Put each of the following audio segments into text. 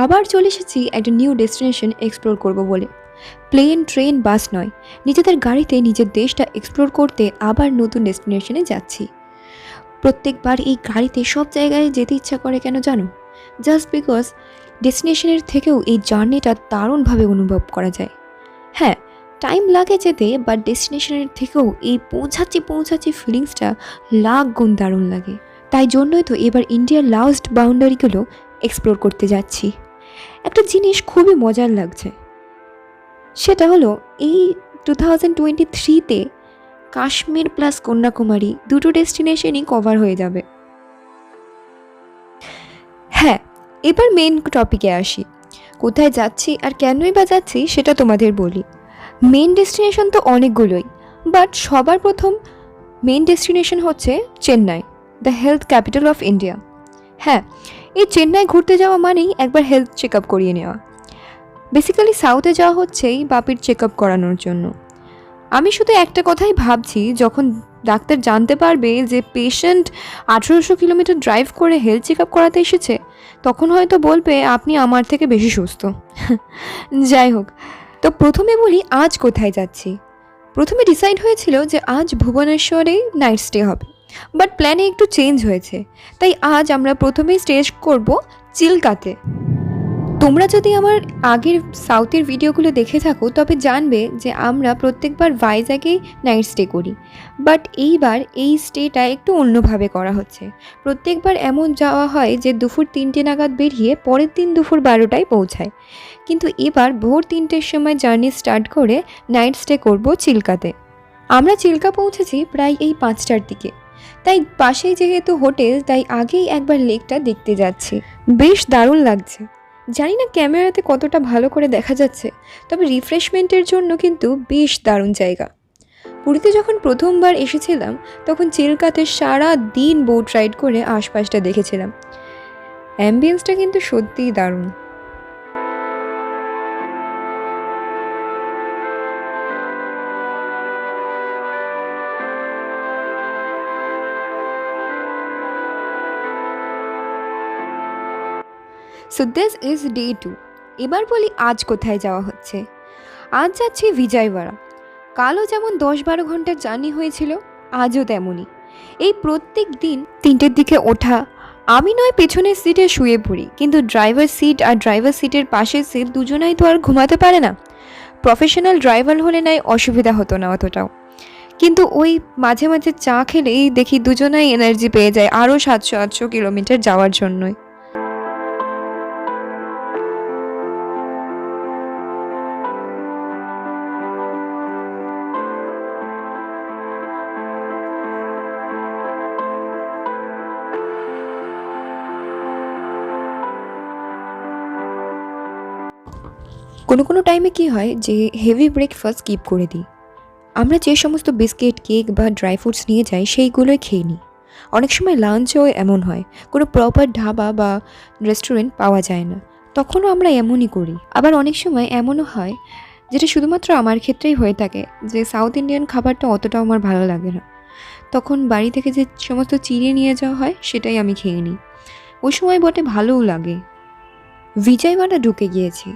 আবার চলে এসেছি একটা নিউ ডেস্টিনেশন এক্সপ্লোর করব বলে। প্লেন, ট্রেন, বাস নয়, নিজেদের গাড়িতে নিজের দেশটা এক্সপ্লোর করতে আবার নতুন ডেস্টিনেশনে যাচ্ছি। প্রত্যেকবার এই গাড়িতে সব জায়গায় যেতে ইচ্ছা করে কেন জানো? জাস্ট বিকজ ডেস্টিনেশনের থেকেও এই জার্নিটা দারুণভাবে অনুভব করা যায়। হ্যাঁ, টাইম লাগে যেতে, বাট ডেস্টিনেশনের থেকেও এই পৌঁছাচ্ছি ফিলিংসটা লাখ গুণ দারুণ লাগে। তাই জন্যই তো এবার ইন্ডিয়ার লাস্ট বাউন্ডারিগুলো এক্সপ্লোর করতে যাচ্ছি। একটা জিনিস খুবই মজার লাগছে, সেটা হলো এই 2023-তে কাশ্মীর প্লাস কন্যাকুমারী দুটো ডেস্টিনেশনই কভার হয়ে যাবে। হ্যাঁ, এবার মেন টপিকে আসি। কোথায় যাচ্ছি আর কেনই বা যাচ্ছি সেটা তোমাদের বলি। মেন ডেস্টিনেশন তো অনেকগুলোই, বাট সবার প্রথম মেন ডেস্টিনেশন হচ্ছে Chennai, the health capital of India. হ্যাঁ, এই চেন্নাই ঘুরতে যাওয়া মানেই একবার হেলথ চেক আপ করিয়ে নেওয়া। বেসিক্যালি সাউথে যাওয়া হচ্ছেই বাপির চেক আপ করানোর জন্য। আমি শুধু একটা কথাই ভাবছি, যখন ডাক্তার জানতে পারবে যে পেশেন্ট 1800 কিলোমিটার ড্রাইভ করে হেলথ চেক আপ করাতে এসেছে, তখন হয়তো বলবে আপনি আমার থেকে বেশি সুস্থ। যাই হোক, তো প্রথমে বলি আজ কোথায় যাচ্ছি। প্রথমে ডিসাইড হয়েছিল যে আজ ভুবনেশ্বরেই নাইট স্টে হবে, বাট প্ল্যানে একটু চেঞ্জ হয়েছে। তাই আজ আমরা প্রথমেই স্টে করব চিল্কাতে। তোমরা যদি আমার আগের সাউথের ভিডিওগুলো দেখে থাকো তবে জানবে যে আমরা প্রত্যেকবার ভাইজ্যাগেই নাইট স্টে করি, বাট এইবার এই স্টেটা একটু অন্যভাবে করা হচ্ছে। প্রত্যেকবার এমন যাওয়া হয় যে দুপুর 3টে নাগাদ বেরিয়ে পরের দিন দুপুর 12টায় পৌঁছায়, কিন্তু এবার ভোর 3টের সময় জার্নি স্টার্ট করে নাইট স্টে করব চিল্কাতে। আমরা চিল্কা পৌঁছেছি প্রায় এই 5টার দিকে, তাই পাশেই যেহেতু হোটেল তাই আগেই একবার লেকটা দেখতে যাচ্ছি। বেশ দারুণ লাগছে। জানি না ক্যামেরাতে কতটা ভালো করে দেখা যাচ্ছে, তবে রিফ্রেশমেন্টের জন্য কিন্তু বেশ দারুণ জায়গা। পুরীতে যখন প্রথমবার এসেছিলাম তখন চিল্কাতে সারা দিন বোট রাইড করে আশপাশটা দেখেছিলাম। অ্যাম্বিয়েন্সটা কিন্তু সত্যিই দারুণ। So this is day 2। এবার বলি আজ কোথায় যাওয়া হচ্ছে। আজ যাচ্ছি বিজয়ওয়াড়া। কালও যেমন 10-12 ঘন্টার জার্নি হয়েছিল, আজও তেমনই। এই প্রত্যেক দিন 3টের দিকে ওঠা, আমি নয় পেছনের সিটে শুয়ে পড়ি, কিন্তু ড্রাইভার সিট আর ড্রাইভার সিটের পাশের সিট দুজনাই তো আর ঘুমাতে পারে না। প্রফেশনাল ড্রাইভার হলে নাই অসুবিধা হতো না অতটাও, কিন্তু ওই মাঝে মাঝে চা খেলেই দেখি দুজনাই এনার্জি পেয়ে যায় আরও 700-800 কিলোমিটার যাওয়ার জন্যই। কোনো টাইমে কি হয় যে হেভি ব্রেকফাস্ট স্কিপ করে দিই। আমরা যে সমস্ত বিস্কিট, কেক বা ড্রাই ফ্রুটস নিয়ে যাই সেইগুলোই খেয়ে নিই। অনেক সময় লাঞ্চেও এমন হয়, কোনো প্রপার ধাবা বা রেস্টুরেন্ট পাওয়া যায় না, তখনও আমরা এমনই করি। আবার অনেক সময় এমনও হয়, যেটা শুধুমাত্র আমার ক্ষেত্রেই হয়ে থাকে, যে সাউথ ইন্ডিয়ান খাবারটা অতটাও আমার ভালো লাগে না, তখন বাড়ি থেকে যে সমস্ত চিড়ে নিয়ে যাওয়া হয় সেটাই আমি খেয়ে নিই। ওই সময় বটে ভালোও লাগে। বিজয়ওয়াড়া ঢুকে গিয়েছি।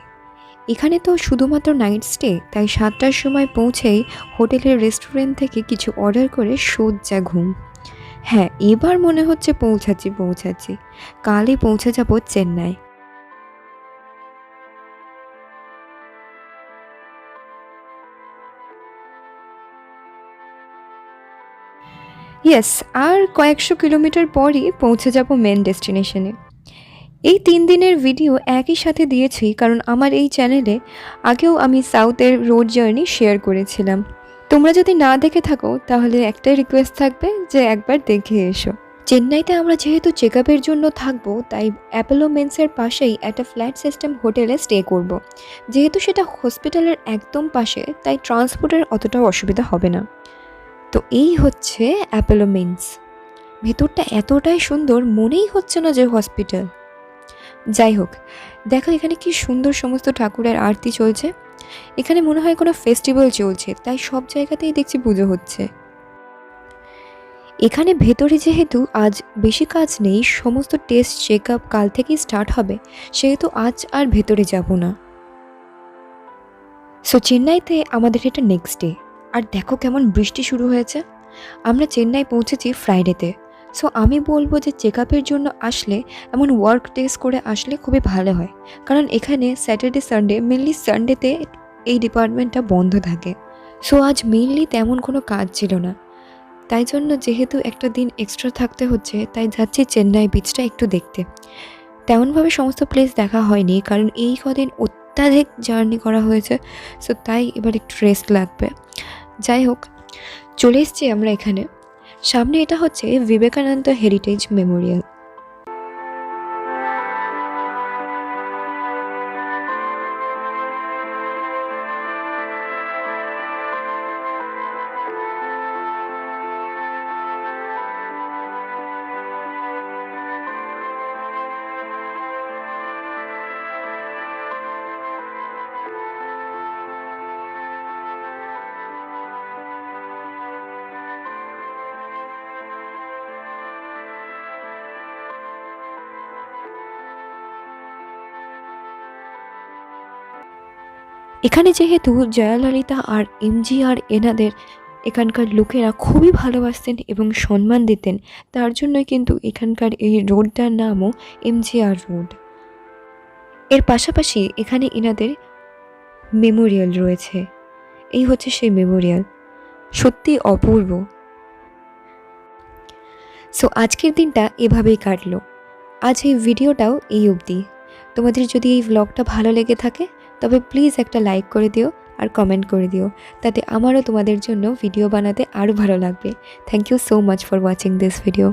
এখানে তো শুধুমাত্র নাইট স্টে, তাই 7টার সময় পৌঁছেই হোটেলের রেস্টুরেন্ট থেকে কিছু অর্ডার করে সোজা ঘুম। হ্যাঁ, এবার মনে হচ্ছে পৌঁছাচ্ছি। কালই পৌঁছে যাব চেন্নাই। ইয়েস, আর কয়েকশো কিলোমিটার পরই পৌঁছে যাব মেন ডেস্টিনেশনে। এই 3 দিনের ভিডিও একই সাথে দিয়েছি কারণ আমার এই চ্যানেলে আগেও আমি সাউথের রোড জার্নি শেয়ার করেছিলাম। তোমরা যদি না দেখে থাকো তাহলে একটাই রিকোয়েস্ট থাকবে যে একবার দেখে এসো। চেন্নাইতে আমরা যেহেতু চেক আপের জন্য থাকবো, তাই অ্যাপোলো মেন্সের পাশেই একটা ফ্ল্যাট সিস্টেম হোটেলে স্টে করব। যেহেতু সেটা হসপিটালের একদম পাশে, তাই ট্রান্সপোর্টের অতটাও অসুবিধা হবে না। তো এই হচ্ছে অ্যাপোলো মেন্স। ভেতরটা এতটাই সুন্দর, মনেই হচ্ছে না যে হসপিটাল। যাই হোক, দেখো এখানে কি সুন্দর সমস্ত ঠাকুরের আরতি চলছে। এখানে মনে হয় কোনো ফেস্টিভ্যাল চলছে, তাই সব জায়গাতেই দেখছি পুজো হচ্ছে। এখানে ভেতরে যেহেতু আজ বেশি কাজ নেই, সমস্ত টেস্ট চেক আপ কাল থেকেই স্টার্ট হবে, সেহেতু আজ আর ভেতরে যাব না। সো চেন্নাইতে আমাদের এটা নেক্সট ডে। আর দেখো কেমন বৃষ্টি শুরু হয়েছে। আমরা চেন্নাই পৌঁছেছি ফ্রাইডেতে। সো আমি বলবো যে চেক আপের জন্য আসলে এমন ওয়ার্ক ডেজ করে আসলে খুবই ভালো হয়, কারণ এখানে স্যাটারডে সানডে, মেনলি সানডেতে এই ডিপার্টমেন্টটা বন্ধ থাকে। সো আজ মেনলি তেমন কোনো কাজ ছিল না, তাই জন্য যেহেতু একটা দিন এক্সট্রা থাকতে হচ্ছে, তাই যাচ্ছি চেন্নাই বিচটা একটু দেখতে। তেমনভাবে সমস্ত প্লেস দেখা হয়নি, কারণ এই কদিন অত্যাধিক জার্নি করা হয়েছে। সো তাই এবার একটু রেস্ট লাগবে। যাই হোক, চলে এসেছি আমরা এখানে। সামনে এটা হচ্ছে বিবেকানন্দ হেরিটেজ মেমোরিয়াল। এখানে যেহেতু জয়ললিতা আর এমজিআর এনাদের এখানকার লোকেরা খুবই ভালোবাসতেন এবং সম্মান দিতেন, তার জন্যই কিন্তু এখানকার এই রোডটার নামও এমজিআর রোড। এর পাশাপাশি এখানে এনাদের মেমোরিয়াল রয়েছে। এই হচ্ছে সেই মেমোরিয়াল, সত্যি অপূর্ব। সো আজকের দিনটা এভাবেই কাটলো। আজ এই ভিডিওটাও এই অবধি। তোমাদের যদি এই ভ্লগটা ভালো লেগে থাকে তবে প্লিজ একটা লাইক করে দিও আর কমেন্ট করে দিও, তাতে আমারও তোমাদের জন্য ভিডিও বানাতে আরও ভালো লাগবে। Thank you so much for watching this video.